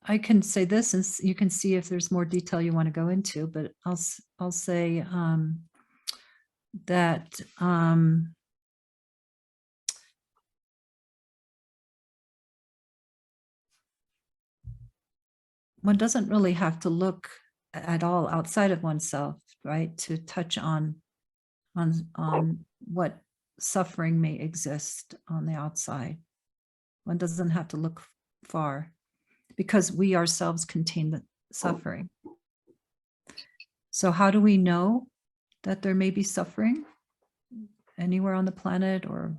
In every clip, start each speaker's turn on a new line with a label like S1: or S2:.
S1: I can say this, and you can see if there's more detail you want to go into, but I'll say that one doesn't really have to look at all outside of oneself, right, to touch on what suffering may exist on the outside. One doesn't have to look far because we ourselves contain the suffering. So how do we know that there may be suffering anywhere on the planet or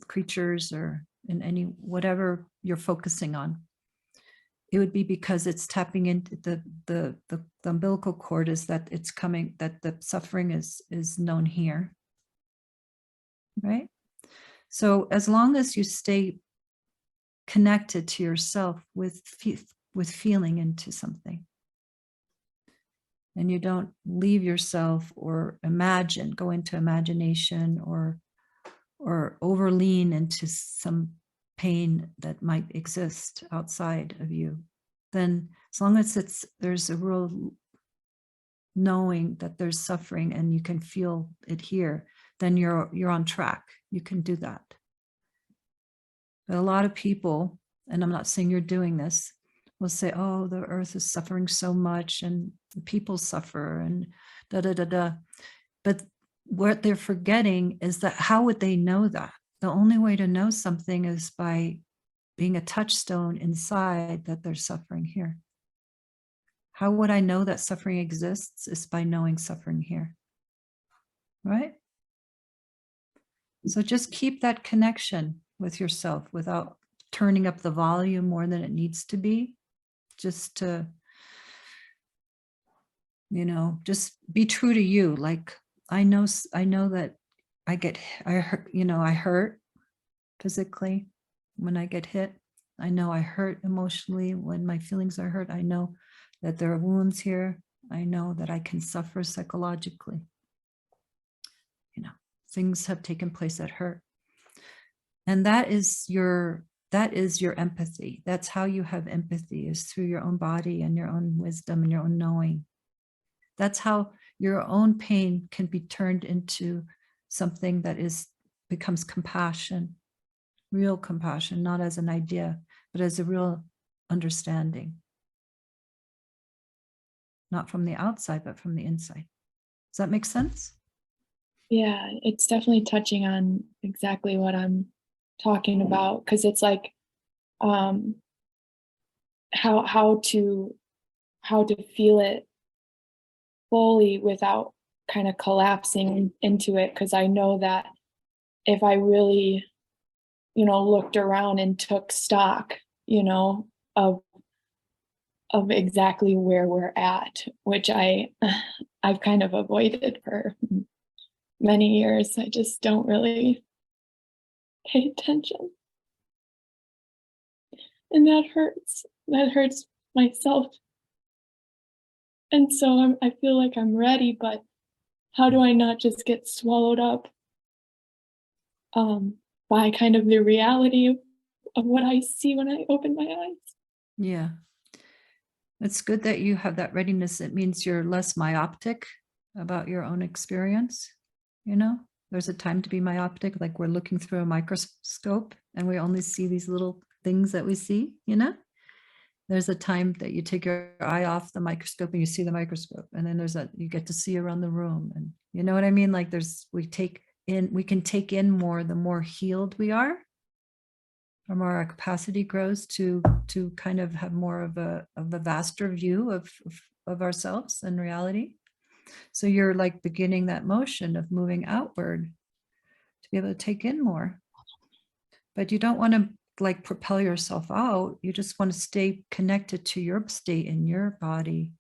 S1: creatures or in any whatever you're focusing on? It would be because it's tapping into the umbilical cord, is that it's coming, that the suffering is known here, right? So as long as you stay connected to yourself with feeling into something, and you don't leave yourself or go into imagination or overlean into some pain that might exist outside of you, then as long as there's a real knowing that there's suffering and you can feel it here, then you're on track. You can do that. But a lot of people, and I'm not saying you're doing this, will say, oh, the earth is suffering so much and the people suffer and da da da da. But what they're forgetting is that how would they know that? The only way to know something is by being a touchstone inside that there's suffering here. How would I know that suffering exists? Is by knowing suffering here, right? So just keep that connection with yourself without turning up the volume more than it needs to be. Just to, just be true to you. Like, I know that I hurt physically when I get hit. I know I hurt emotionally when my feelings are hurt. I know that there are wounds here. I know that I can suffer psychologically. Things have taken place that hurt. And that is your empathy. That's how you have empathy, is through your own body and your own wisdom and your own knowing. That's how your own pain can be turned into something that becomes compassion, real compassion, not as an idea, but as a real understanding. Not from the outside, but from the inside. Does that make sense?
S2: Yeah, it's definitely touching on exactly what I'm talking about, because it's like how to feel it fully without kind of collapsing into it, because I know that if I really looked around and took stock of exactly where we're at, which I've kind of avoided for many years. I just don't really pay attention. And that hurts. That hurts myself. And so I feel like I'm ready, but how do I not just get swallowed up by kind of the reality of what I see when I open my eyes?
S1: Yeah. It's good that you have that readiness. It means you're less myopic about your own experience. There's a time to be myopic, like we're looking through a microscope and we only see these little things that we see. There's a time that you take your eye off the microscope and you see the microscope, and then you get to see around the room, and you know what I mean? Like we can take in more the more healed we are, the more our capacity grows to kind of have more of a vaster view of ourselves and reality. So you're like beginning that motion of moving outward to be able to take in more. But you don't want to like propel yourself out. You just want to stay connected to your state in your body.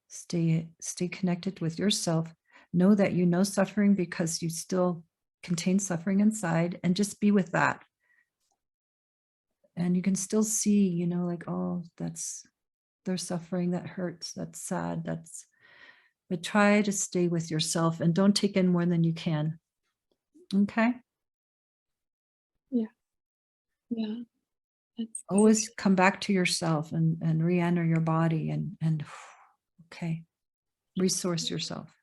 S1: Stay connected with yourself. Know that you know suffering because you still contain suffering inside, and just be with that. And you can still see, like, oh, there's suffering, that hurts, that's sad, but try to stay with yourself and don't take in more than you can. Okay?
S2: Yeah. Yeah. That's
S1: Always come back to yourself and re-enter your body and okay, resource yourself.